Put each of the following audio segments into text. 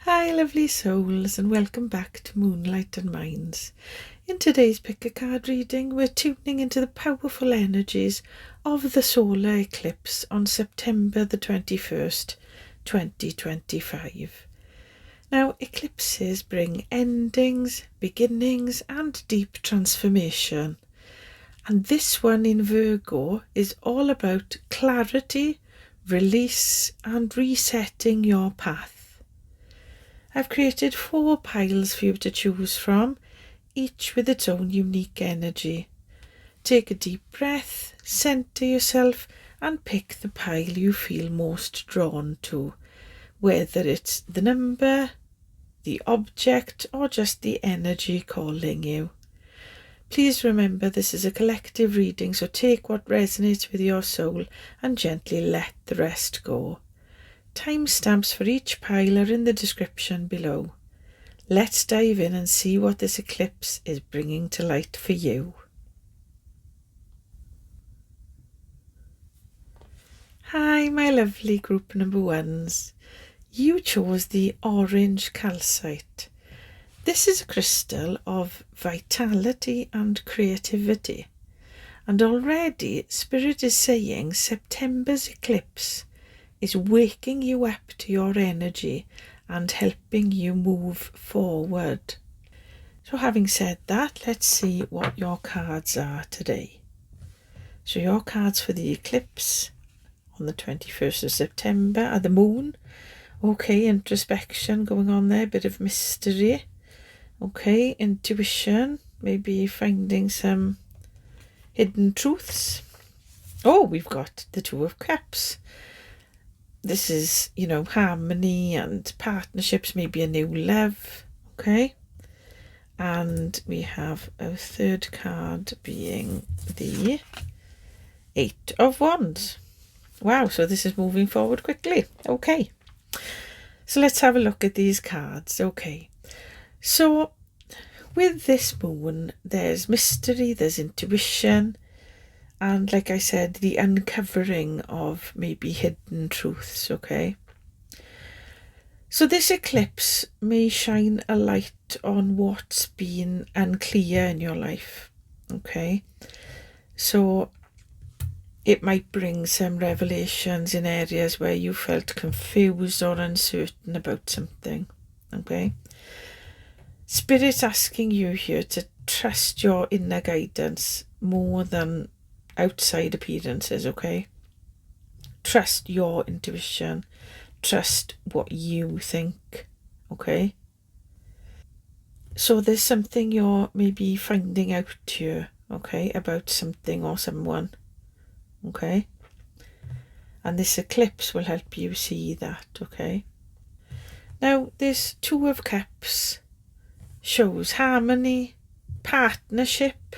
Hi lovely souls, and welcome back to Moonlight and Minds. In today's pick a card reading, we're tuning into the powerful energies of the solar eclipse on September the 21st, 2025. Now, eclipses bring endings, beginnings and deep transformation. And this one in Virgo is all about clarity, release and resetting your path. I've created 4 piles for you to choose from, each with its own unique energy. Take a deep breath, centre yourself and pick the pile you feel most drawn to, whether it's the number, the object or just the energy calling you. Please remember this is a collective reading, so take what resonates with your soul and gently let the rest go. Timestamps for each pile are in the description below. Let's dive in and see what this eclipse is bringing to light for you. Hi my lovely group number 1s. You chose the orange calcite. This is a crystal of vitality and creativity. And already Spirit is saying September's eclipse is waking you up to your energy and helping you move forward. So having said that, let's see what your cards are today. So your cards for the eclipse on the 21st of September are the moon. Okay, introspection going on there, bit of mystery. Okay, intuition, maybe finding some hidden truths. Oh, we've got the 2 of cups. This is, harmony and partnerships, maybe a new love, okay? And we have a 3rd card being the 8 of Wands. Wow, so this is moving forward quickly. Okay, so let's have a look at these cards. Okay, so with this moon, there's mystery, there's intuition, and like I said, the uncovering of maybe hidden truths, okay? So this eclipse may shine a light on what's been unclear in your life, okay? So it might bring some revelations in areas where you felt confused or uncertain about something, okay? Spirit's asking you here to trust your inner guidance more than outside appearances, okay? Trust your intuition, trust what you think, okay? So there's something you're maybe finding out here, okay, about something or someone, okay? And this eclipse will help you see that, okay? Now this 2 of Cups shows harmony, partnership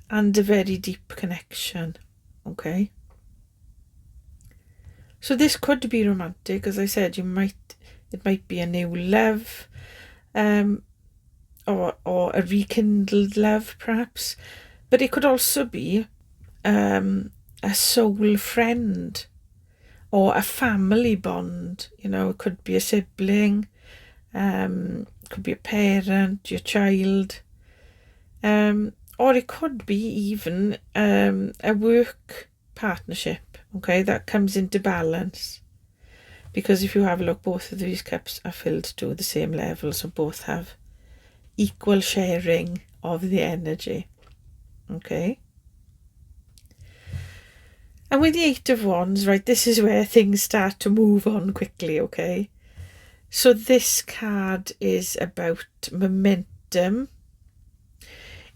and a very deep connection, okay? So this could be romantic, as I said. It might be a new love, or a rekindled love perhaps, but it could also be a soul friend or a family bond. It could be a sibling, it could be a parent, your child, or it could be even a work partnership, okay, that comes into balance. Because if you have a look, both of these cups are filled to the same level, so both have equal sharing of the energy, okay? And with the 8 of Wands, right, this is where things start to move on quickly, okay? So this card is about momentum.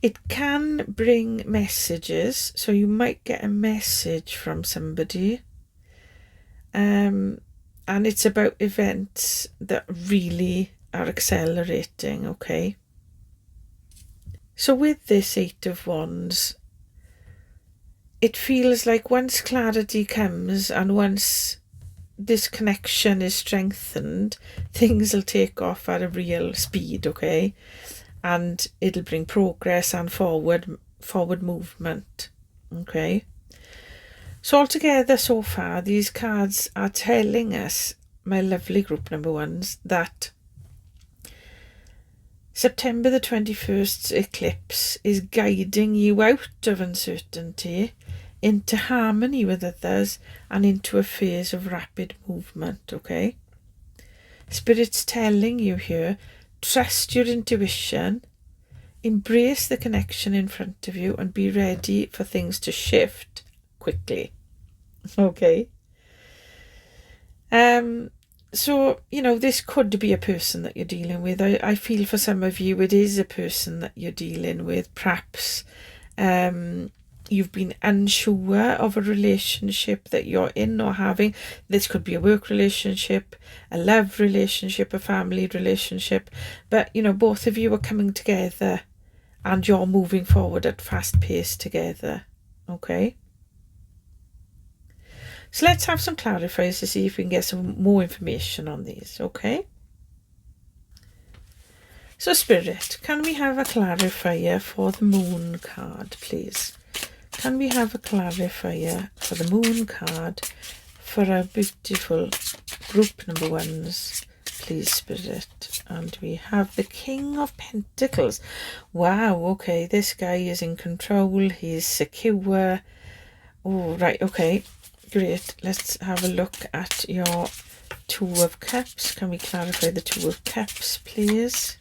It can bring messages, so you might get a message from somebody, and it's about events that really are accelerating, okay? So with this 8 of Wands, it feels like once clarity comes and once this connection is strengthened, things will take off at a real speed, okay? And it'll bring progress and forward movement, okay? So altogether so far, these cards are telling us my lovely group number ones, that September the 21st eclipse is guiding you out of uncertainty into harmony with others and into a phase of rapid movement, okay? Spirit's telling you here, trust your intuition, embrace the connection in front of you, and be ready for things to shift quickly, okay? So, this could be a person that you're dealing with. I feel for some of you it is a person that you're dealing with. Perhaps you've been unsure of a relationship that you're in or having. This could be a work relationship, a love relationship, a family relationship. But, both of you are coming together and you're moving forward at fast pace together, okay? So let's have some clarifiers to see if we can get some more information on these, okay? So Spirit, can we have a clarifier for the Moon card, please? Can we have a clarifier for the Moon card for our beautiful group number ones, please, Spirit? And we have the King of Pentacles. Wow, okay, this guy is in control, he's secure. Oh, right, okay. Great, let's have a look at your Two of Cups. Can we clarify the Two of Cups, please?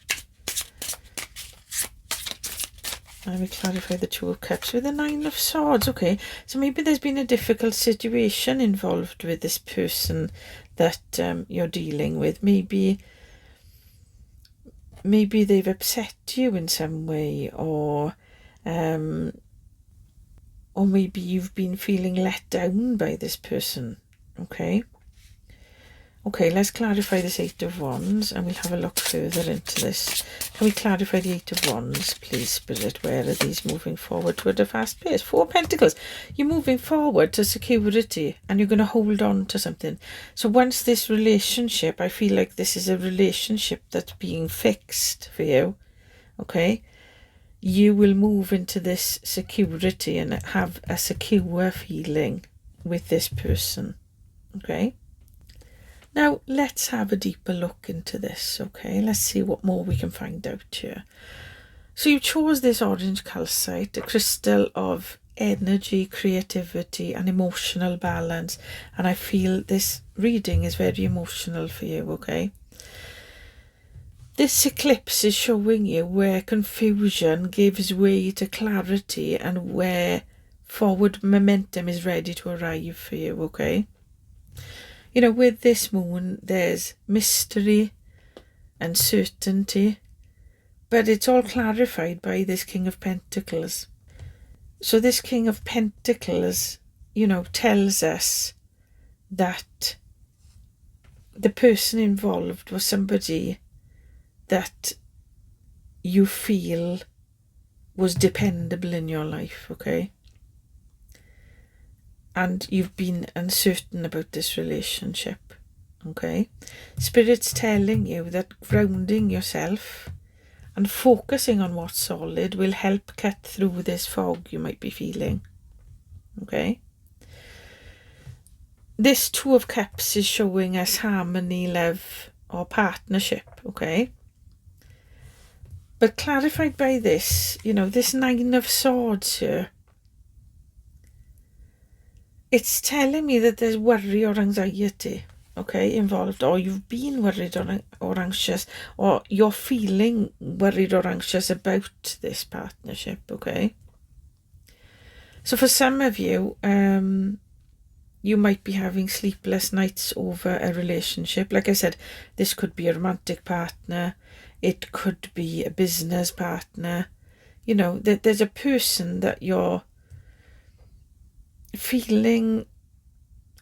And we clarify the Two of Cups with the Nine of Swords. Okay, so maybe there's been a difficult situation involved with this person that you're dealing with. Maybe they've upset you in some way, or maybe you've been feeling let down by this person, okay? Okay, let's clarify this Eight of Wands and we'll have a look further into this. Can we clarify the Eight of Wands, please, Spirit? Where are these moving forward to at a fast pace? Four of Pentacles. You're moving forward to security and you're going to hold on to something. So once this relationship, I feel like this is a relationship that's being fixed for you, okay? You will move into this security and have a secure feeling with this person, okay? Now, let's have a deeper look into this, okay? Let's see what more we can find out here. So you chose this orange calcite, a crystal of energy, creativity and emotional balance. And I feel this reading is very emotional for you, okay? This eclipse is showing you where confusion gives way to clarity and where forward momentum is ready to arrive for you, okay? With this moon, there's mystery, uncertainty, but it's all clarified by this King of Pentacles. So this King of Pentacles, tells us that the person involved was somebody that you feel was dependable in your life, okay? And you've been uncertain about this relationship, okay? Spirit's telling you that grounding yourself and focusing on what's solid will help cut through this fog you might be feeling, okay? This Two of Cups is showing us harmony, love, or partnership, okay? But clarified by this, this Nine of Swords here, it's telling me that there's worry or anxiety, okay, involved, or you've been worried or anxious, or you're feeling worried or anxious about this partnership, okay? So for some of you, you might be having sleepless nights over a relationship. Like I said, this could be a romantic partner. It could be a business partner. There's a person that you're feeling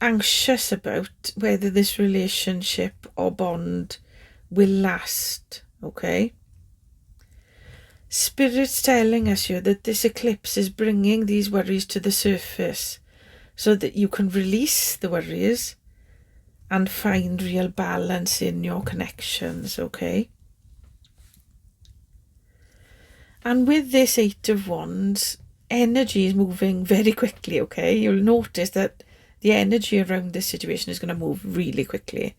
anxious about whether this relationship or bond will last, okay? Spirit's telling us here that this eclipse is bringing these worries to the surface so that you can release the worries and find real balance in your connections, okay? And with this Eight of Wands, energy is moving very quickly, okay? You'll notice that The energy around this situation is going to move really quickly.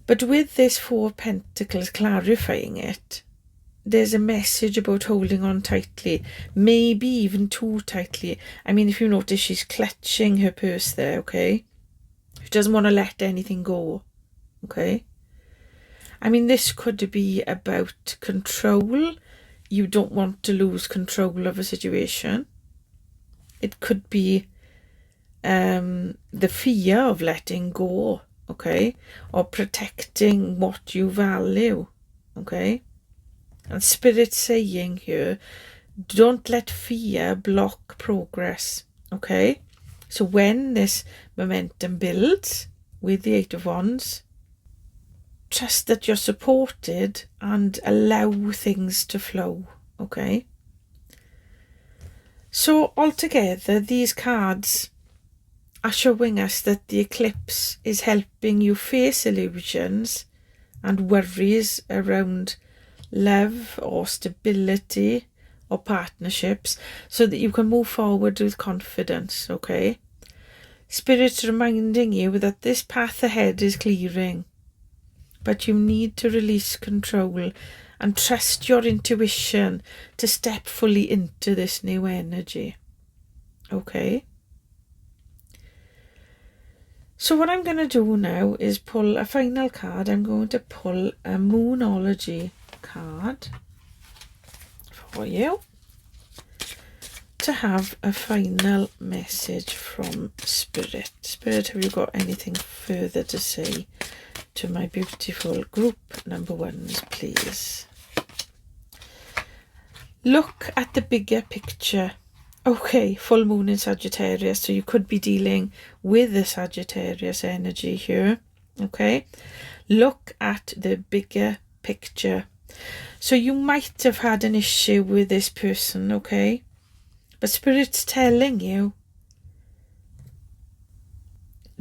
But with this Four of Pentacles clarifying it, there's a message about holding on tightly, maybe even too tightly. I mean, if you notice, she's clutching her purse there, okay? She doesn't want to let anything go, okay? I mean, this could be about control. You don't want to lose control of a situation. It could be the fear of letting go, okay? Or protecting what you value, okay? And Spirit's saying here, don't let fear block progress, okay? So when this momentum builds with the Eight of Wands, trust that you're supported and allow things to flow, okay? So altogether, these cards are showing us that the eclipse is helping you face illusions and worries around love or stability or partnerships, so that you can move forward with confidence, okay? Spirit's reminding you that this path ahead is clearing, but you need to release control and trust your intuition to step fully into this new energy, okay? So what I'm going to do now is pull a final card. I'm going to pull a Moonology card for you to have a final message from Spirit. Spirit, have you got anything further to say to my beautiful group number ones, please? Look at the bigger picture. Okay, full moon in Sagittarius, so you could be dealing with the Sagittarius energy here, okay? Look at the bigger picture. So you might have had an issue with this person, okay? But Spirit's telling you,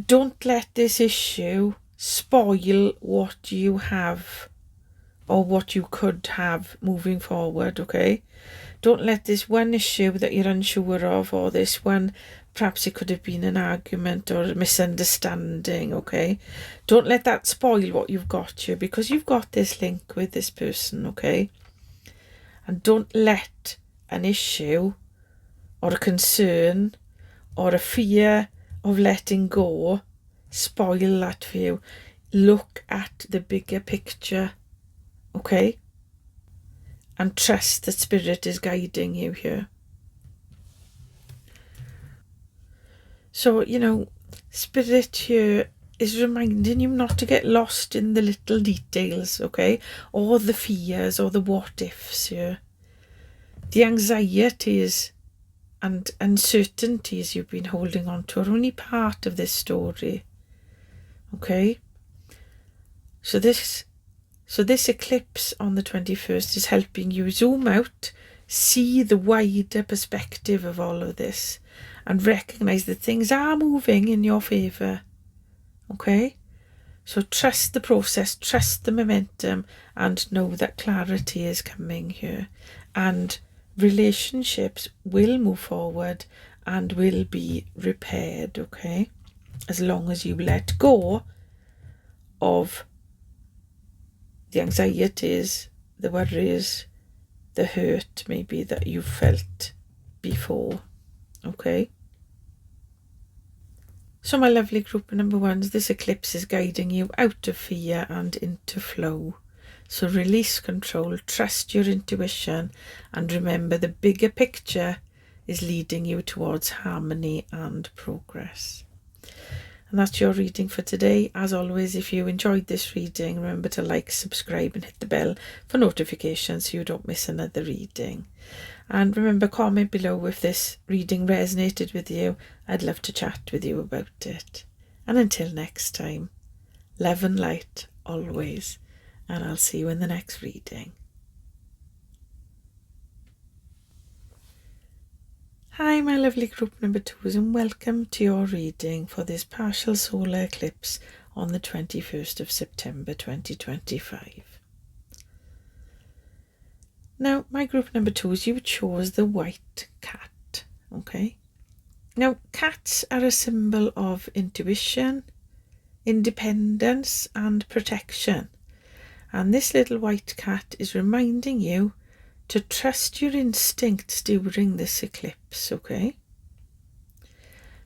don't let this issue spoil what you have or what you could have moving forward, okay? Don't let this one issue that you're unsure of, or this one, perhaps it could have been an argument or a misunderstanding, okay? Don't let that spoil what you've got here, because you've got this link with this person, okay? And don't let an issue or a concern or a fear of letting go spoil that for you. Look at the bigger picture, okay? And trust that Spirit is guiding you here. So, you know, Spirit here is reminding you not to get lost in the little details, okay? Or the fears or the what ifs here. The anxieties and uncertainties you've been holding on to are only part of this story, okay? So this eclipse on the 21st is helping you zoom out, see the wider perspective of all of this, and recognise that things are moving in your favour, okay? So trust the process, trust the momentum, and know that clarity is coming here. And relationships will move forward and will be repaired, okay? As long as you let go of the anxieties, the worries, the hurt maybe that you felt before, okay? So my lovely group number ones, this eclipse is guiding you out of fear and into flow. So release control, trust your intuition, and remember the bigger picture is leading you towards harmony and progress. And that's your reading for today. As always, if you enjoyed this reading, remember to like, subscribe and hit the bell for notifications so you don't miss another reading. And remember, comment below if this reading resonated with you. I'd love to chat with you about it. And until next time, love and light always. And I'll see you in the next reading. Hi my lovely group number twos, and welcome to your reading for this partial solar eclipse on the 21st of September 2025. Now my group number twos, you chose the white cat, okay? Now, cats are a symbol of intuition, independence and protection. And this little white cat is reminding you to trust your instincts during this eclipse, okay?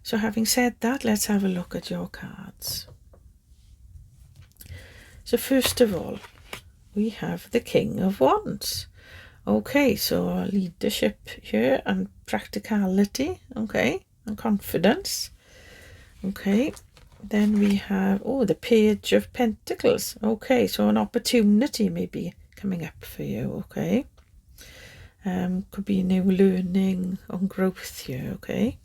So having said that, let's have a look at your cards. So first of all, we have the King of Wands. Okay, so leadership here and practicality, okay, and confidence. Okay, then we have, the Page of Pentacles. Okay, so an opportunity may be coming up for you, okay. Could be new learning on growth here, okay.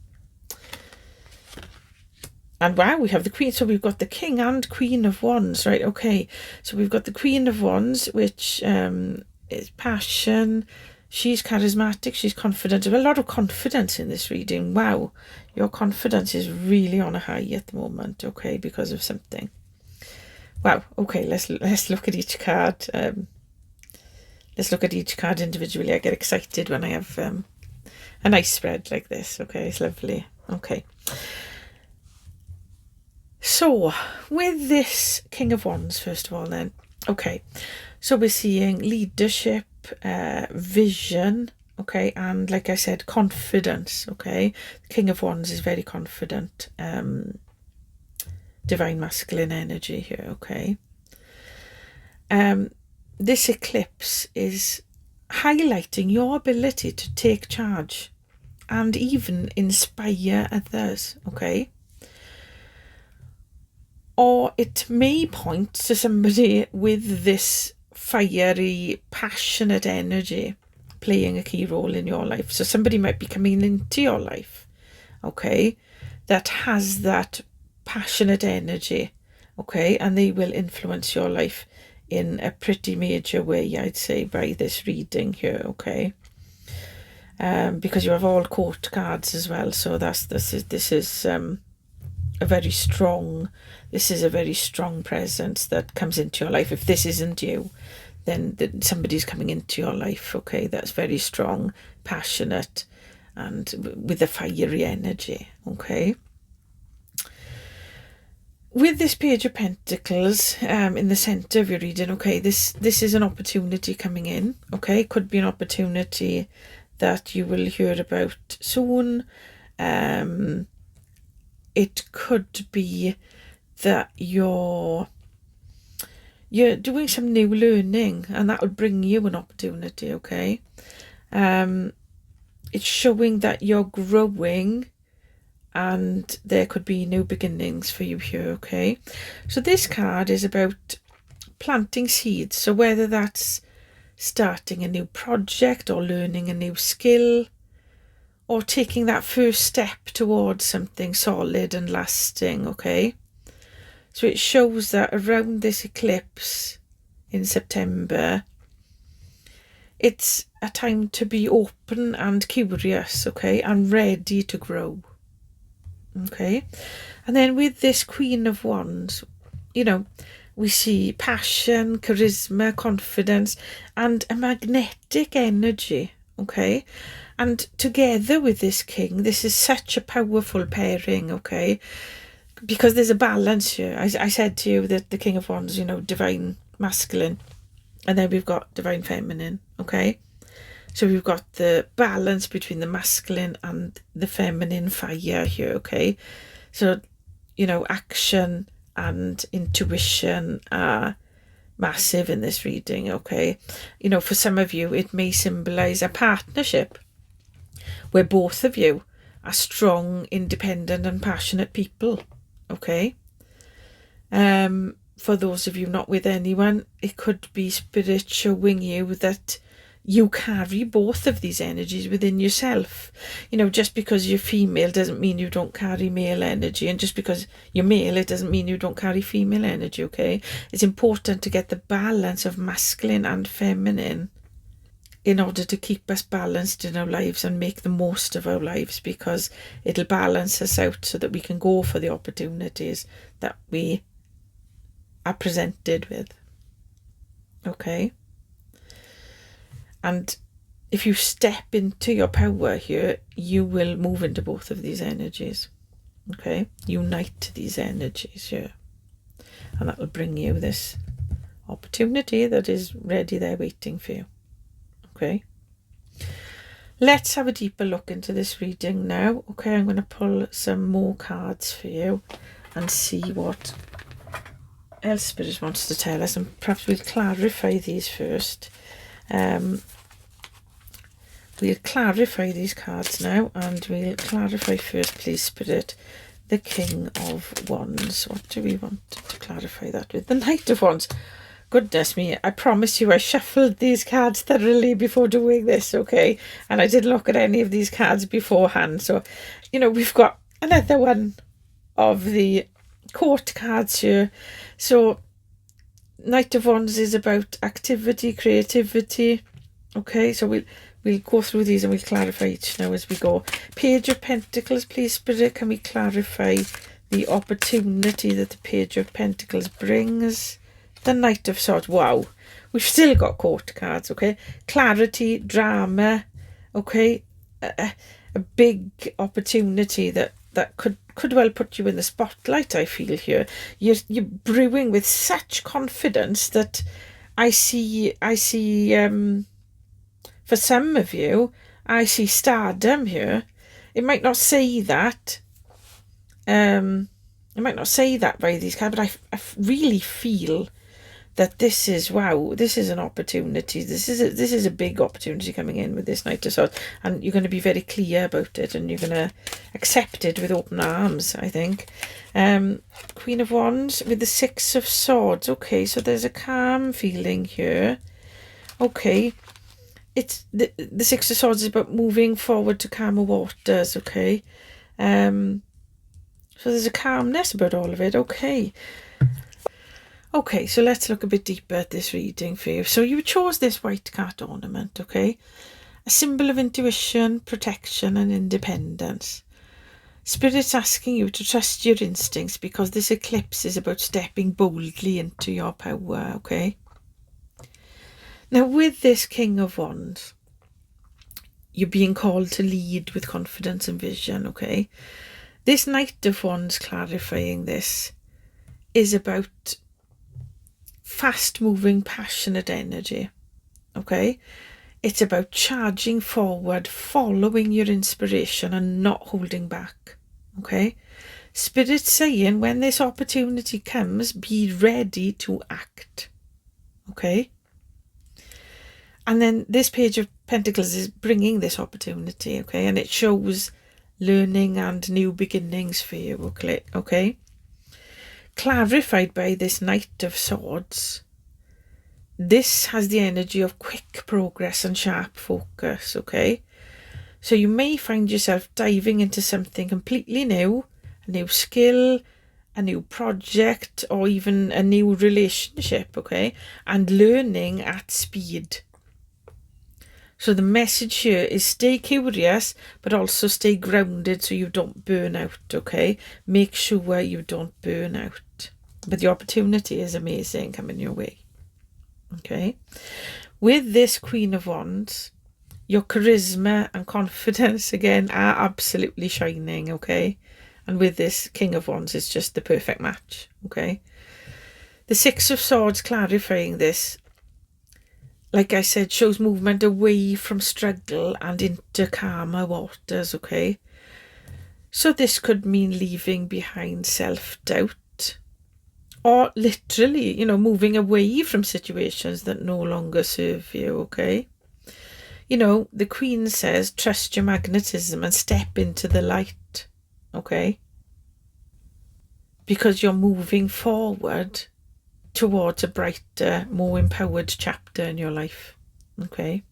And wow, we have the Queen. So we've got the King and Queen of Wands, right? Okay, so we've got the Queen of Wands, which is passion. She's charismatic, she's confident. A lot of confidence in this reading. Wow, your confidence is really on a high at the moment, okay, because of something. Wow, okay, let's look at each card. Let's look at each card individually. I get excited when I have a nice spread like this, okay, it's lovely. Okay. So, with this King of Wands, first of all then, okay, so we're seeing leadership, vision, okay, and like I said, confidence, okay. The King of Wands is very confident, divine masculine energy here, okay. This eclipse is highlighting your ability to take charge and even inspire others, okay. Or it may point to somebody with this fiery, passionate energy playing a key role in your life. So somebody might be coming into your life, okay, that has that passionate energy, okay, and they will influence your life in a pretty major way, I'd say, by this reading here, okay. Because you have all court cards as well, so this is a very strong presence that comes into your life. If this isn't you, then somebody's coming into your life, okay, that's very strong, passionate, and with a fiery energy, okay. With this Page of Pentacles in the centre of your reading, okay, this is an opportunity coming in, okay. Could be an opportunity that you will hear about soon. It could be that you're doing some new learning and that will bring you an opportunity, okay. It's showing that you're growing and there could be new beginnings for you here, okay. So this card is about planting seeds, so whether that's starting a new project or learning a new skill or taking that first step towards something solid and lasting, okay. So it shows that around this eclipse in September, it's a time to be open and curious, okay, and ready to grow, okay. And then with this Queen of Wands, you know, we see passion, charisma, confidence, and a magnetic energy, okay. And together with this King, this is such a powerful pairing, okay, because there's a balance here. I said to you that the King of Wands, you know, divine masculine, and then we've got divine feminine, okay. So we've got the balance between the masculine and the feminine fire here, okay. So, you know, action and intuition are massive in this reading, okay. You know, for some of you, it may symbolize a partnership where both of you are strong, independent and passionate people, okay. For those of you not with anyone, it could be spirit showing you that you carry both of these energies within yourself. You know, just because you're female doesn't mean you don't carry male energy, and just because you're male, it doesn't mean you don't carry female energy, okay. It's important to get the balance of masculine and feminine in order to keep us balanced in our lives and make the most of our lives, because it'll balance us out so that we can go for the opportunities that we are presented with, okay. And if you step into your power here, you will move into both of these energies. Okay, unite these energies here, and that will bring you this opportunity that is ready there waiting for you. Okay, let's have a deeper look into this reading now. Okay, I'm going to pull some more cards for you and see what else Spirit wants to tell us, and perhaps we'll clarify these first. We'll clarify these cards now, and we'll clarify first, please, Spirit, the King of Wands. What do we want to clarify that with? The Knight of Wands. Goodness me, I promise you I shuffled these cards thoroughly before doing this, okay? And I didn't look at any of these cards beforehand. So, we've got another one of the court cards here. So, Knight of Wands is about activity, creativity. Okay, so we'll go through these and we'll clarify each now as we go. Page of Pentacles, please, Spirit. Can we clarify the opportunity that the Page of Pentacles brings? The Knight of Swords. Wow. We've still got court cards, okay? Clarity, drama, okay? A big opportunity that could well put you in the spotlight, I feel here. You're brewing with such confidence that I see for some of you, I see stardom here. It might not say that. It might not say that by these cards, but I really feel that this is, wow, this is an opportunity. This is a big opportunity coming in with this Knight of Swords, and you're going to be very clear about it, and you're going to accept it with open arms, I think. Queen of Wands with the Six of Swords. Okay, so there's a calm feeling here. Okay. It's the Six of Swords is about moving forward to calmer waters, okay? So there's a calmness about all of it, okay. Okay, so let's look a bit deeper at this reading for you. So you chose this white cat ornament, okay? A symbol of intuition, protection and independence. Spirit's asking you to trust your instincts because this eclipse is about stepping boldly into your power, okay? Now, with this King of Wands, you're being called to lead with confidence and vision, okay? This Knight of Wands, clarifying this, is about fast-moving, passionate energy, okay? It's about charging forward, following your inspiration and not holding back, okay? Spirit's saying when this opportunity comes, be ready to act, okay? And then this Page of Pentacles is bringing this opportunity, okay? And it shows learning and new beginnings for you, okay? Clarified by this Knight of Swords. This has the energy of quick progress and sharp focus, okay? So you may find yourself diving into something completely new, a new skill, a new project, or even a new relationship, okay? And learning at speed. So the message here is stay curious, but also stay grounded so you don't burn out, okay? Make sure you don't burn out. But the opportunity is amazing coming your way, okay? With this Queen of Wands, your charisma and confidence, again, are absolutely shining, okay? And with this King of Wands, it's just the perfect match, okay? The Six of Swords, clarifying this, like I said, shows movement away from struggle and into calmer waters, okay? So this could mean leaving behind self-doubt, or literally, moving away from situations that no longer serve you, okay? The Queen says, trust your magnetism and step into the light, okay? Because you're moving forward towards a brighter, more empowered chapter in your life, okay?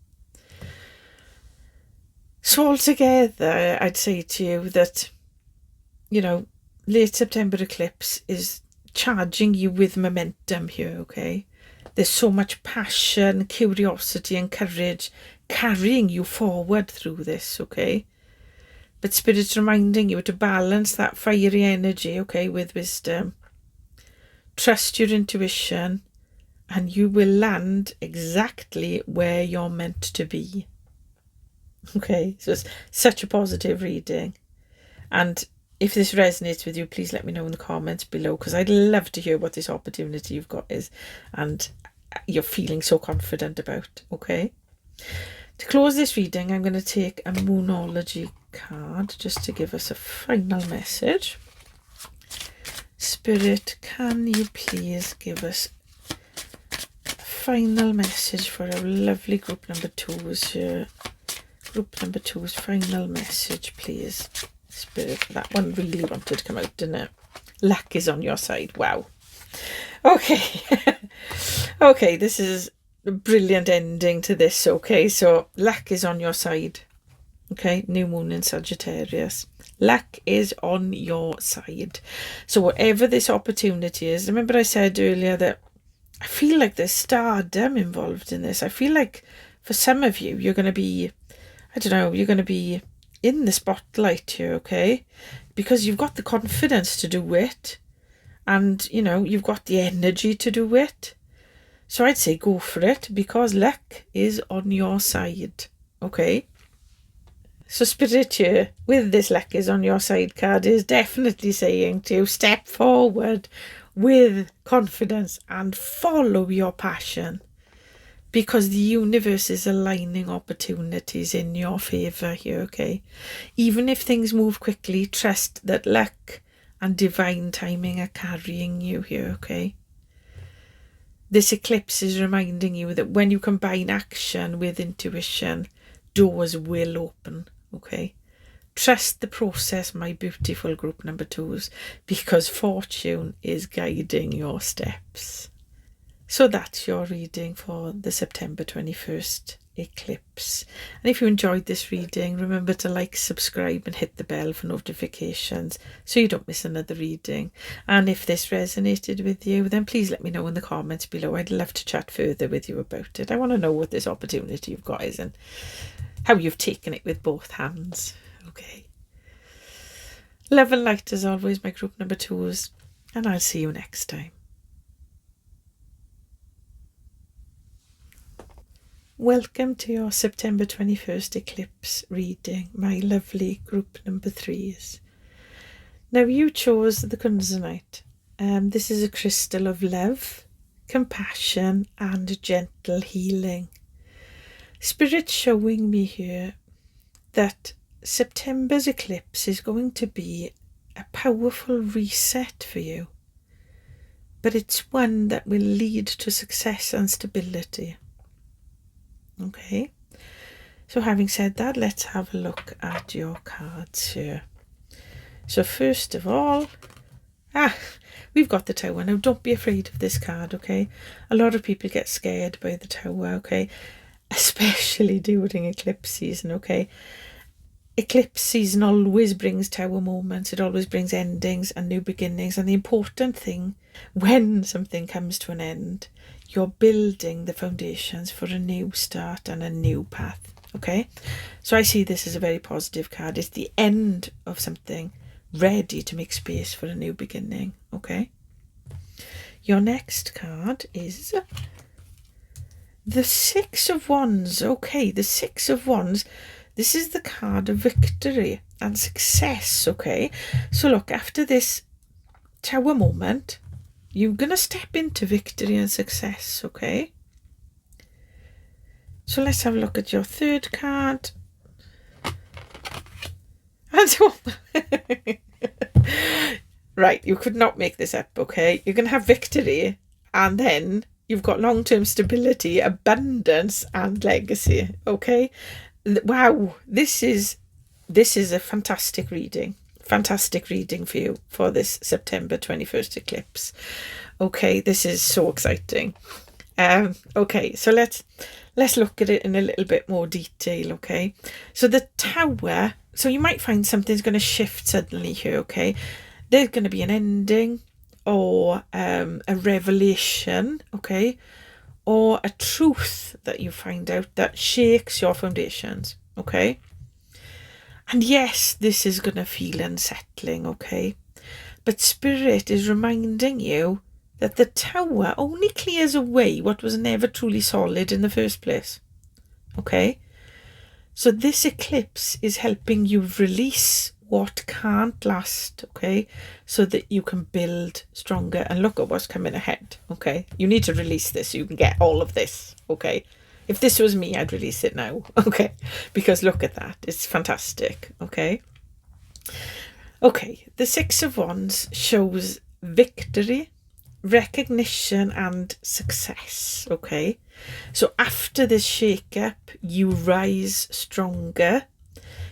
So altogether, I'd say to you that, late September eclipse is charging you with momentum here, okay? There's so much passion, curiosity and courage carrying you forward through this, okay? But Spirit's reminding you to balance that fiery energy, okay, with wisdom. Trust your intuition and you will land exactly where you're meant to be, Okay, so it's such a positive reading. And if this resonates with you, please let me know in the comments below, because I'd love to hear what this opportunity you've got is and you're feeling so confident about. Okay, to close this reading, I'm going to take a Moonology card just to give us a final message. Spirit, can you please give us a final message for our lovely group number 2s here? Group number 2's final message, please. Spirit, that one really wanted to come out, didn't it? Luck is on your side. Wow. Okay. Okay, this is a brilliant ending to this. Okay, so luck is on your side. Okay, new moon in Sagittarius. Luck is on your side. So whatever this opportunity is, remember I said earlier that I feel like there's stardom involved in this. I feel like for some of you, you're going to be, I don't know, you're going to be in the spotlight here, okay? Because you've got the confidence to do it. And, you know, you've got the energy to do it. So I'd say go for it, because luck is on your side, okay? So Spirit here, with this luck is on your side card, is definitely saying to you, step forward with confidence and follow your passion, because the universe is aligning opportunities in your favour here, okay? Even if things move quickly, trust that luck and divine timing are carrying you here, okay? This eclipse is reminding you that when you combine action with intuition, doors will open, okay? Trust the process, my beautiful group number 2s, because fortune is guiding your steps. So that's your reading for the September 21st eclipse. And if you enjoyed this reading, remember to like, subscribe and hit the bell for notifications so you don't miss another reading. And if this resonated with you, then please let me know in the comments below. I'd love to chat further with you about it. I want to know what this opportunity you've got is and how you've taken it with both hands. Okay. Love and light as always, my group number 2s, and I'll see you next time. Welcome to your September 21st eclipse reading, my lovely group number 3s. Now you chose the Kunzite. This is a crystal of love, compassion and gentle healing. Spirit showing me here that September's eclipse is going to be a powerful reset for you, but it's one that will lead to success and stability. Okay, so having said that, let's have a look at your cards here. So first of all, we've got the Tower. Now don't be afraid of this card, okay? A lot of people get scared by the Tower, okay? Especially during eclipse season, okay? Eclipse season always brings Tower moments. It always brings endings and new beginnings. And the important thing, when something comes to an end, you're building the foundations for a new start and a new path, okay? So I see this as a very positive card. It's the end of something, ready to make space for a new beginning, okay? Your next card is the Six of Wands. Okay, the Six of Wands. This is the card of victory and success, okay? So look, after this Tower moment, you're going to step into victory and success, okay? So let's have a look at your third card. Right, you could not make this up, okay? You're going to have victory, and then you've got long-term stability, abundance, and legacy, okay? Wow, this is a fantastic reading. Fantastic reading for you for this September 21st eclipse. Okay, this is so exciting. Okay, so let's look at it in a little bit more detail, okay? So the Tower, so you might find something's going to shift suddenly here, okay? There's going to be an ending or a revelation, okay? Or a truth that you find out that shakes your foundations, okay? And yes, this is going to feel unsettling, okay? But Spirit is reminding you that the Tower only clears away what was never truly solid in the first place, okay? So this eclipse is helping you release what can't last, okay, so that you can build stronger and look at what's coming ahead, okay. You need to release this so you can get all of this, okay. If this was me, I'd release it now, okay, because look at that, it's fantastic, okay. Okay, the Six of Wands shows victory, recognition and success, okay. So after this shake-up, you rise stronger,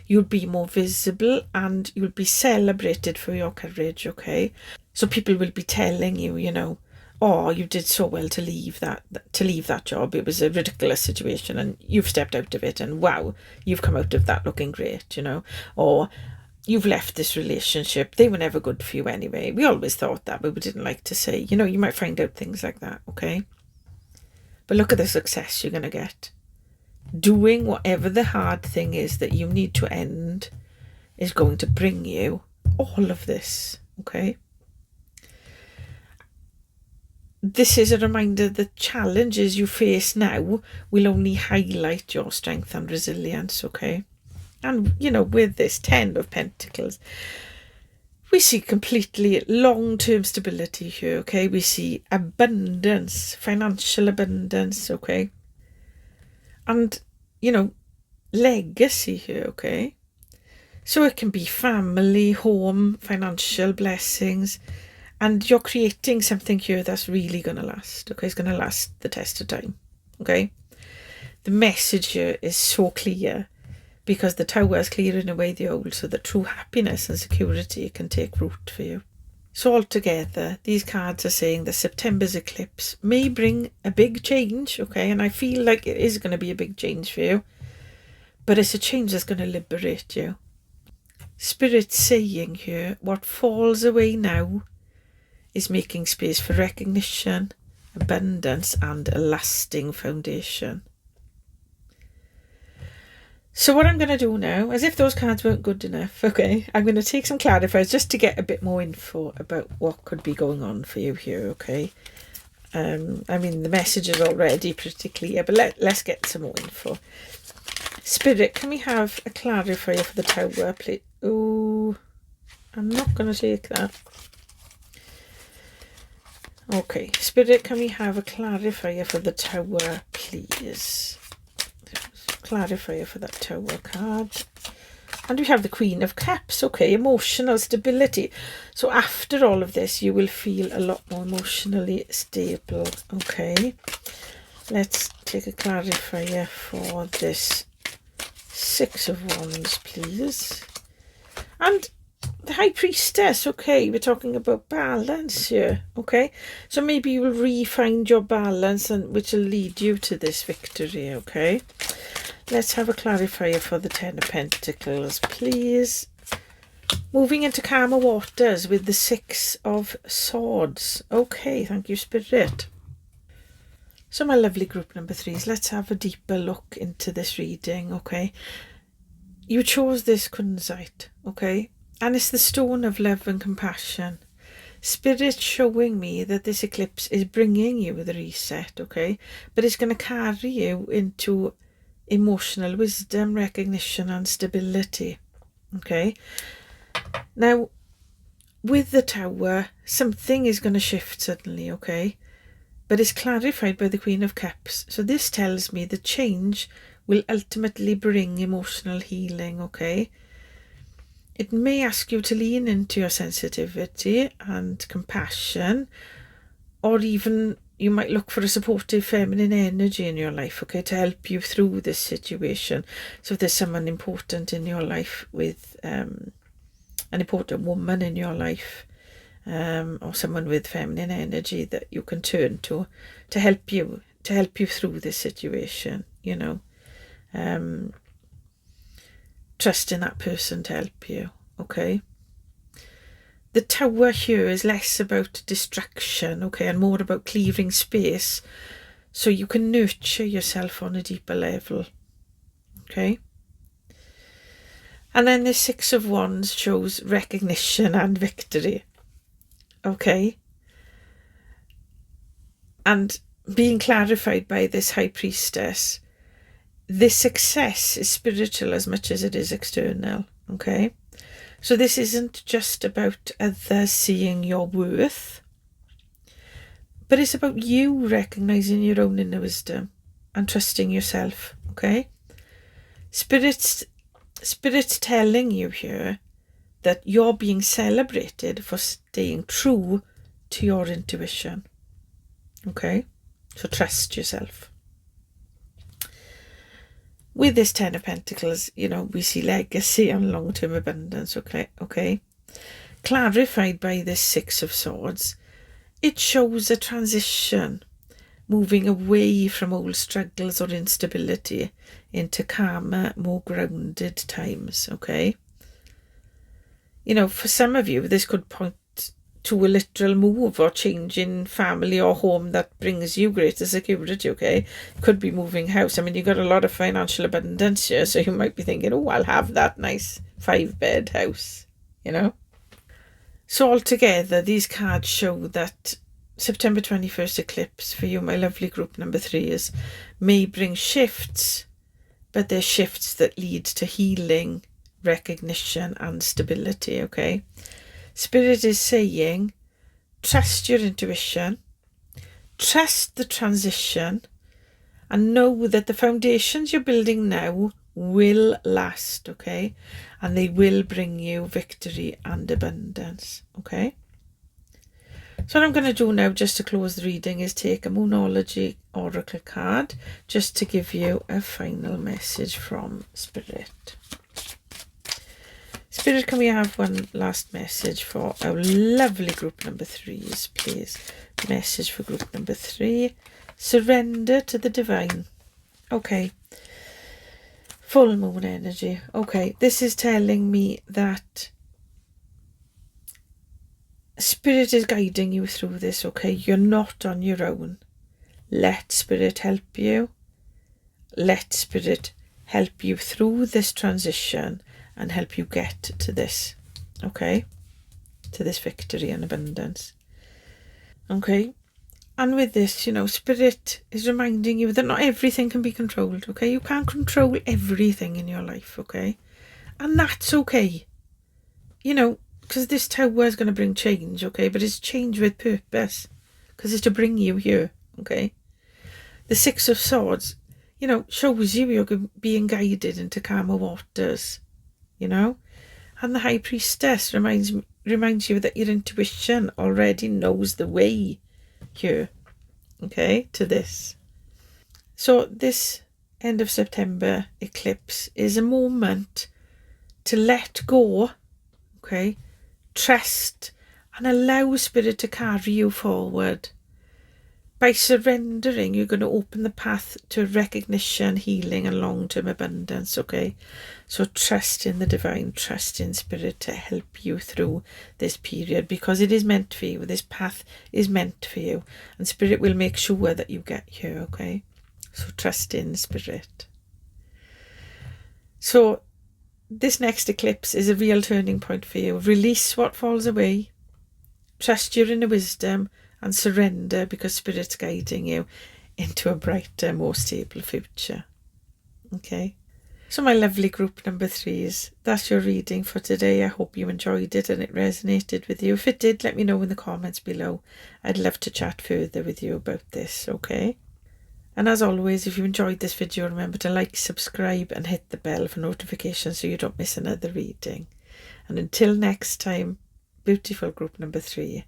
you'll be more visible and you'll be celebrated for your courage, okay. So people will be telling you, you know, oh, you did so well to leave that job, it was a ridiculous situation and you've stepped out of it, and wow, you've come out of that looking great, you know. Or you've left this relationship, they were never good for you anyway. We always thought that, but we didn't like to say, you know, you might find out things like that, okay. But look at the success you're going to get. Doing whatever the hard thing is that you need to end is going to bring you all of this, okay. This is a reminder that challenges you face now will only highlight your strength and resilience, okay. And, you know, with this 10 of Pentacles, we see completely long-term stability here, okay. We see abundance, financial abundance, okay. And, you know, legacy here, okay. So it can be family, home, financial blessings, and you're creating something here that's really going to last, okay. It's going to last the test of time, okay. The message here is so clear, because the Tower is clearing away the old so that true happiness and security can take root for you. So altogether, these cards are saying that September's eclipse may bring a big change, okay, and I feel like it is going to be a big change for you, but it's a change that's going to liberate you. Spirit's saying here, what falls away now is making space for recognition, abundance, and a lasting foundation. So what I'm going to do now, as if those cards weren't good enough, okay, I'm going to take some clarifiers just to get a bit more info about what could be going on for you here, okay. I mean, the message is already pretty clear, but let's get some more info. Spirit, can we have a clarifier for the Tower, please? Oh, I'm not going to take that. Okay, Spirit, can we have a clarifier for the Tower, please? Clarifier for that Tower card. And we have the Queen of Cups, okay, emotional stability. So after all of this, you will feel a lot more emotionally stable, okay. Let's take a clarifier for this Six of Wands, please. And the High Priestess, okay, we're talking about balance here, okay. So maybe you will re-find your balance, and which will lead you to this victory, okay. Let's have a clarifier for the Ten of Pentacles, please. Moving into calmer waters with the Six of Swords. Okay, thank you, Spirit. So my lovely group number threes, let's have a deeper look into this reading, okay. You chose this Kunzite, okay, and it's the stone of love and compassion. Spirit showing me that this eclipse is bringing you the reset, okay, but it's going to carry you into emotional wisdom, recognition and stability, okay. Now with the Tower, something is going to shift suddenly, okay, but it's clarified by the Queen of Cups. So this tells me the change will ultimately bring emotional healing, okay. It may ask you to lean into your sensitivity and compassion, or even you might look for a supportive feminine energy in your life, okay, to help you through this situation. So if there's someone important in your life, with an important woman in your life, or someone with feminine energy that you can turn to help you through this situation, you know. Trust in that person to help you, okay. The Tower here is less about distraction, okay, and more about clearing space so you can nurture yourself on a deeper level, okay. And then the Six of Wands shows recognition and victory, okay, and being clarified by this High Priestess. this success is spiritual as much as it is external, okay? So this isn't just about others seeing your worth, but it's about you recognizing your own inner wisdom and trusting yourself, okay? Spirit's telling you here that you're being celebrated for staying true to your intuition, okay? So trust yourself. With this 10 of Pentacles, we see legacy and long-term abundance, okay? Clarified by this 6 of Swords, it shows a transition, moving away from old struggles or instability into calmer, more grounded times, okay? For some of you, this could point to a literal move or change in family or home that brings you greater security, okay? Could be moving house. I mean, you've got a lot of financial abundance here, so you might be thinking, oh, I'll have that nice 5-bed house, So altogether, these cards show that September 21st eclipse for you, my lovely group number 3s, may bring shifts, but they're shifts that lead to healing, recognition and stability, okay? Spirit is saying, trust your intuition, trust the transition, and know that the foundations you're building now will last, okay? And they will bring you victory and abundance, okay? So what I'm going to do now, just to close the reading, is take a Moonology Oracle card, just to give you a final message from Spirit. Spirit, can we have one last message for our lovely group number 3s, please? Message for group number 3. Surrender to the divine. Okay. Full moon energy. Okay. This is telling me that Spirit is guiding you through this, okay? You're not on your own. Let Spirit help you. Let Spirit help you through this transition and help you get to this, okay? To this victory and abundance. Okay? And with this, Spirit is reminding you that not everything can be controlled, okay? You can't control everything in your life, okay? And that's okay. Because this tower is going to bring change, okay? But it's change with purpose, because it's to bring you here, okay? The 6 of Swords, shows you you're being guided into calmer waters, And the High Priestess reminds you that your intuition already knows the way here, okay, to this. So this end of September eclipse is a moment to let go, okay, trust and allow Spirit to carry you forward. By surrendering, you're going to open the path to recognition, healing and long-term abundance, okay? So trust in the divine, trust in Spirit to help you through this period, because it is meant for you. This path is meant for you, and Spirit will make sure that you get here, okay? So trust in Spirit. So this next eclipse is a real turning point for you. Release what falls away. Trust your inner wisdom and surrender, because Spirit's guiding you into a brighter, more stable future. Okay? So my lovely group number 3s, that's your reading for today. I hope you enjoyed it and it resonated with you. If it did, let me know in the comments below. I'd love to chat further with you about this, okay? And as always, if you enjoyed this video, remember to like, subscribe and hit the bell for notifications so you don't miss another reading. And until next time, beautiful group number 3.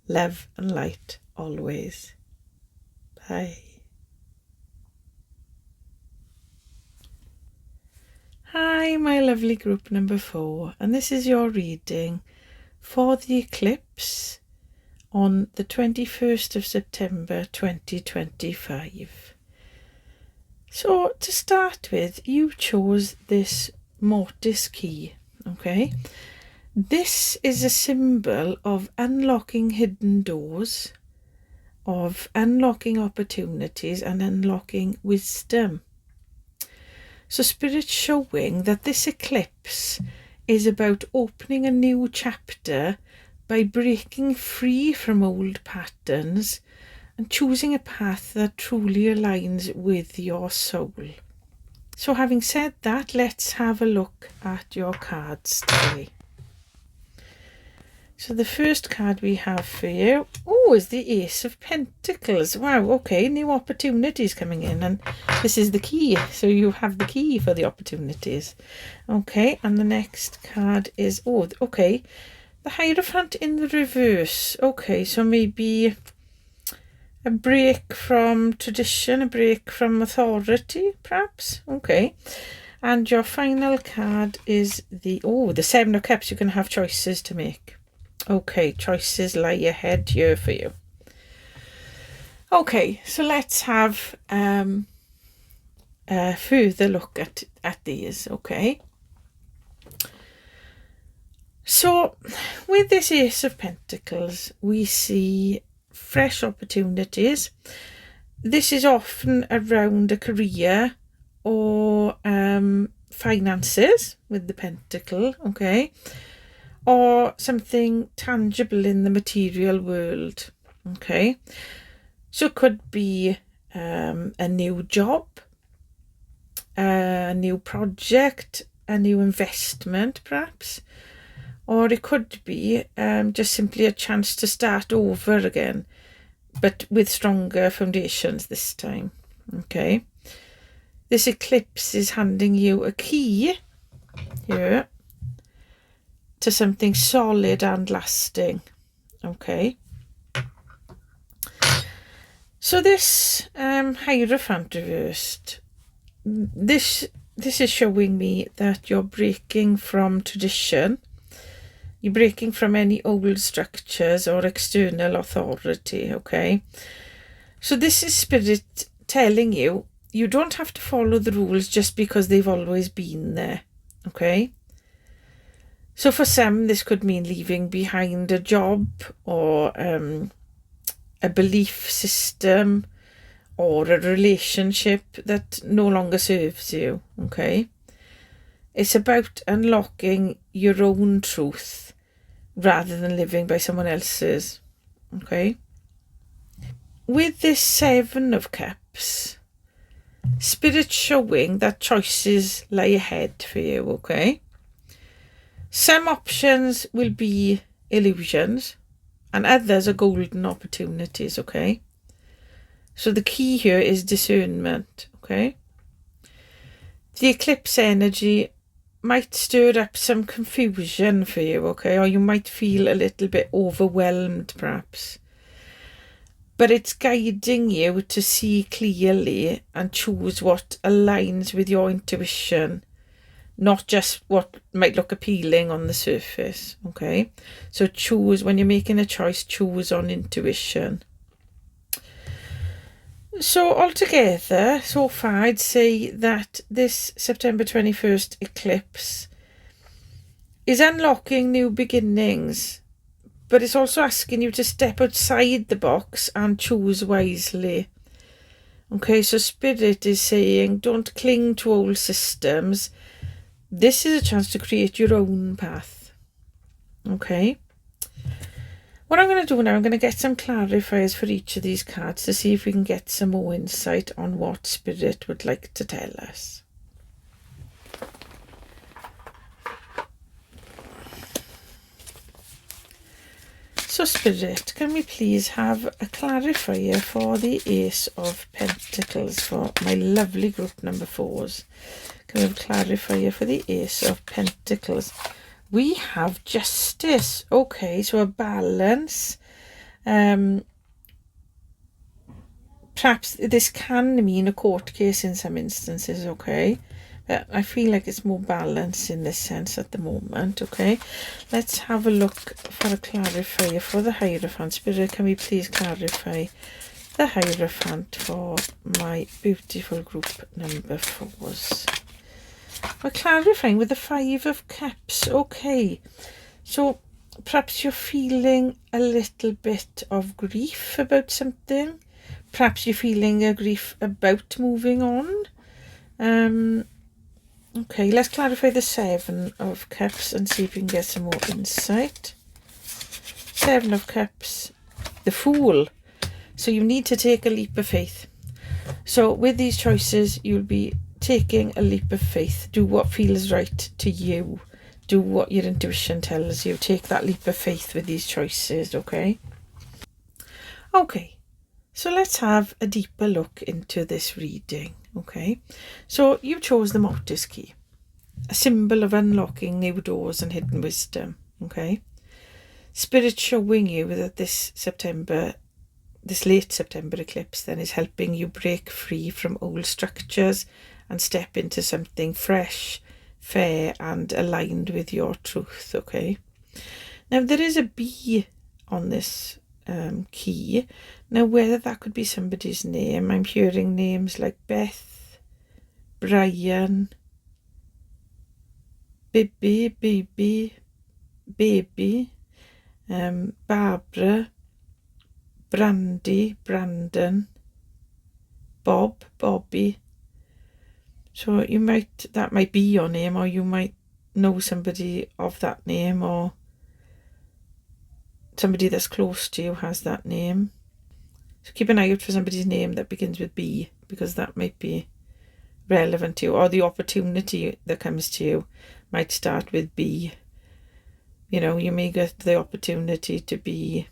Love and light always. Bye. Hi, my lovely group number 4, and this is your reading for the eclipse on the 21st of September 2025. So to start with, you chose this Mortice Key, okay? This is a symbol of unlocking hidden doors, of unlocking opportunities and unlocking wisdom. So Spirit's showing that this eclipse is about opening a new chapter by breaking free from old patterns and choosing a path that truly aligns with your soul. So having said that, let's have a look at your cards today. So the first card we have for you, is the Ace of Pentacles. Wow, okay, new opportunities coming in, and this is the key. So you have the key for the opportunities. Okay, and the next card is, the Hierophant in the reverse. Okay, so maybe a break from tradition, a break from authority, perhaps. Okay. And your final card is the Seven of Cups. You can have choices to make. Okay, choices lie ahead here for you. Okay, so let's have a further look at these, okay? So, with this Ace of Pentacles, we see fresh opportunities. This is often around a career or finances with the Pentacle, okay? Or something tangible in the material world, okay? So it could be a new job, a new project, a new investment perhaps, or it could be just simply a chance to start over again, but with stronger foundations this time, okay? This eclipse is handing you a key here to something solid and lasting, okay? So this Hierophant reversed, this is showing me that you're breaking from tradition, you're breaking from any old structures or external authority, okay? So this is Spirit telling you, you don't have to follow the rules just because they've always been there, okay? So for some, this could mean leaving behind a job or a belief system or a relationship that no longer serves you, okay? It's about unlocking your own truth rather than living by someone else's, okay? With this Seven of Cups, Spirit showing that choices lie ahead for you, okay? Some options will be illusions and others are golden opportunities, okay? So the key here is discernment, okay? The eclipse energy might stir up some confusion for you, okay? Or you might feel a little bit overwhelmed perhaps. But it's guiding you to see clearly and choose what aligns with your intuition, not just what might look appealing on the surface, okay? So choose, when you're making a choice, choose on intuition. So altogether, so far, I'd say that this September 21st eclipse is unlocking new beginnings, but it's also asking you to step outside the box and choose wisely. Okay, so Spirit is saying, don't cling to old systems. This is a chance to create your own path. Okay. What I'm going to do now, I'm going to get some clarifiers for each of these cards to see if we can get some more insight on what Spirit would like to tell us. So Spirit, can we please have a clarifier for the Ace of Pentacles for my lovely group number 4s? Can we have a clarifier for the Ace of Pentacles? We have Justice. Okay, so a balance. Perhaps this can mean a court case in some instances, okay? But I feel like it's more balance in this sense at the moment, okay? Let's have a look for a clarifier for the Hierophant. Spirit, can we please clarify the Hierophant for my beautiful group number 4s? We're clarifying with the 5 of Cups. Okay, so perhaps you're feeling a little bit of grief about something. Perhaps you're feeling a grief about moving on. Okay, let's clarify the 7 of Cups and see if we can get some more insight. 7 of Cups, the Fool. So you need to take a leap of faith. So with these choices, you'll be taking a leap of faith. Do what feels right to you. Do what your intuition tells you. Take that leap of faith with these choices, okay? Okay, so let's have a deeper look into this reading, okay? So you chose the Mortice Key, a symbol of unlocking new doors and hidden wisdom, okay? Spirit showing you that this late September eclipse then is helping you break free from old structures and step into something fresh, fair and aligned with your truth, okay? Now there is a bee on this key. Now whether that could be somebody's name, I'm hearing names like Beth, Brian, Baby, Barbara, Brandy, Brandon, Bob, Bobby. So that might be your name, or you might know somebody of that name, or somebody that's close to you has that name. So keep an eye out for somebody's name that begins with B, because that might be relevant to you, or the opportunity that comes to you might start with B. You know, you may get the opportunity to be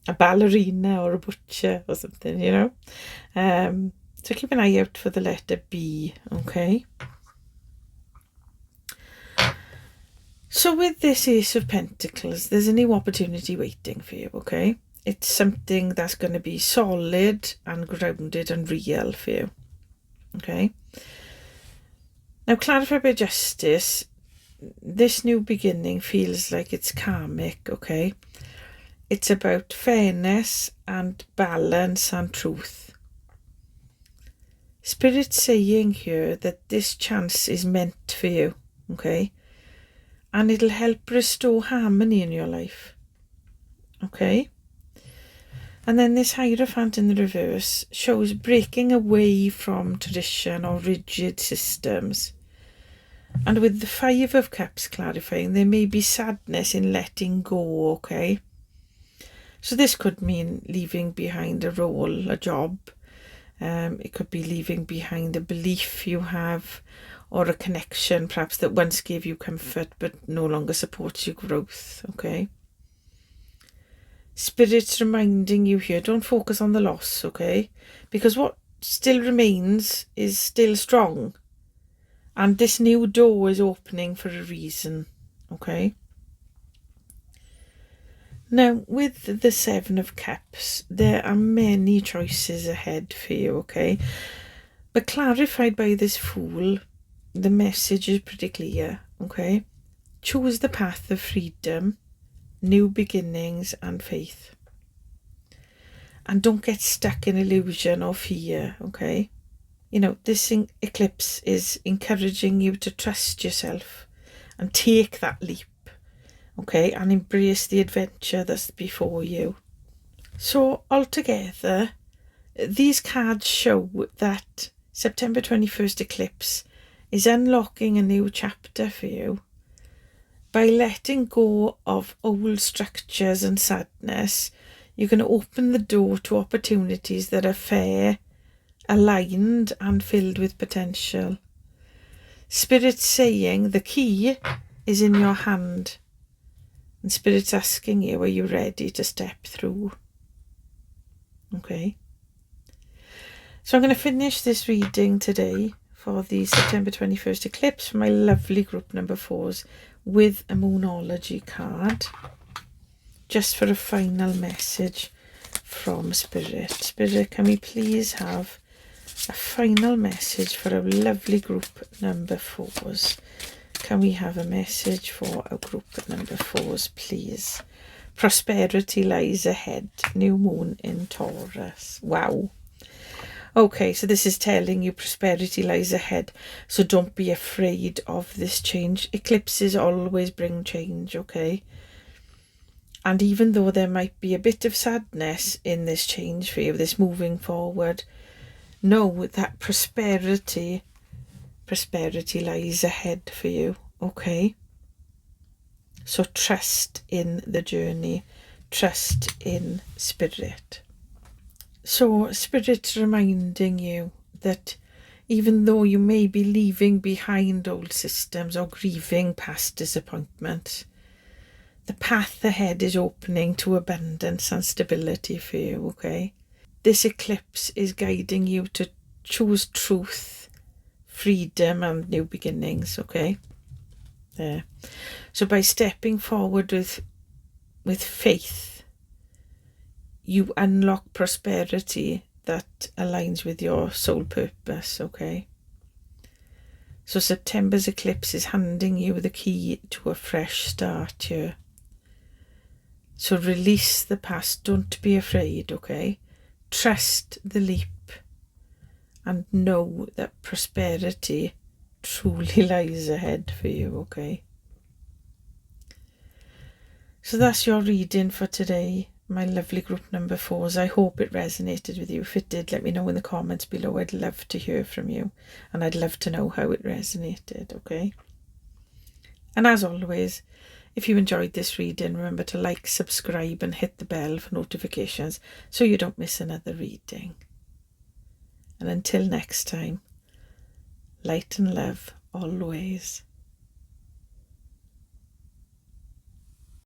a ballerina or a butcher or something, you know. So keep an eye out for the letter B, okay? So with this Ace of Pentacles, there's a new opportunity waiting for you, okay? It's something that's going to be solid and grounded and real for you, okay? Now, clarified by justice, this new beginning feels like it's karmic, okay? It's about fairness and balance and truth. Spirit's saying here that this chance is meant for you, okay? And it'll help restore harmony in your life, okay? And then this Hierophant in the reverse shows breaking away from tradition or rigid systems. And with the Five of Cups clarifying, there may be sadness in letting go, okay? So this could mean leaving behind a role, a job. It could be leaving behind a belief you have, or a connection perhaps that once gave you comfort but no longer supports your growth, okay? Spirit's reminding you here, don't focus on the loss, okay? Because what still remains is still strong. And this new door is opening for a reason, okay? Now, with the Seven of Cups, there are many choices ahead for you, okay? But clarified by this Fool, the message is pretty clear, okay? Choose the path of freedom, new beginnings and faith. And don't get stuck in illusion or fear, okay? You know, this eclipse is encouraging you to trust yourself and take that leap, okay, and embrace the adventure that's before you. So altogether, these cards show that September 21st eclipse is unlocking a new chapter for you. By letting go of old structures and sadness, you can open the door to opportunities that are fair, aligned and filled with potential. Spirit's saying the key is in your hand. And Spirit's asking you, are you ready to step through? Okay. So I'm going to finish this reading today for the September 21st eclipse for my lovely group number 4s with a Moonology card. Just for a final message from Spirit. Spirit, can we please have a final message for our lovely group number 4s? Can we have a message for our group number 4s, please? Prosperity lies ahead. New moon in Taurus. Wow. Okay, so this is telling you prosperity lies ahead. So don't be afraid of this change. Eclipses always bring change, okay? And even though there might be a bit of sadness in this change for you, this moving forward, know that prosperity lies ahead for you, okay? So trust in the journey, trust in Spirit. So Spirit's reminding you that Even though you may be leaving behind old systems or grieving past disappointment, the path ahead is opening to abundance and stability for you, okay? This eclipse is guiding you to choose truth, freedom and new beginnings, okay? There. So by stepping forward with faith, you unlock prosperity that aligns with your soul purpose, okay? So September's eclipse is handing you the key to a fresh start here. So release the past, don't be afraid, okay? Trust the leap and know that prosperity truly lies ahead for you, okay? So that's your reading for today, my lovely group number 4s. I hope it resonated with you. If it did, let me know in the comments below. I'd love to hear from you, and I'd love to know how it resonated, okay? And as always, if you enjoyed this reading, remember to like, subscribe and hit the bell for notifications so you don't miss another reading. And until next time, light and love always.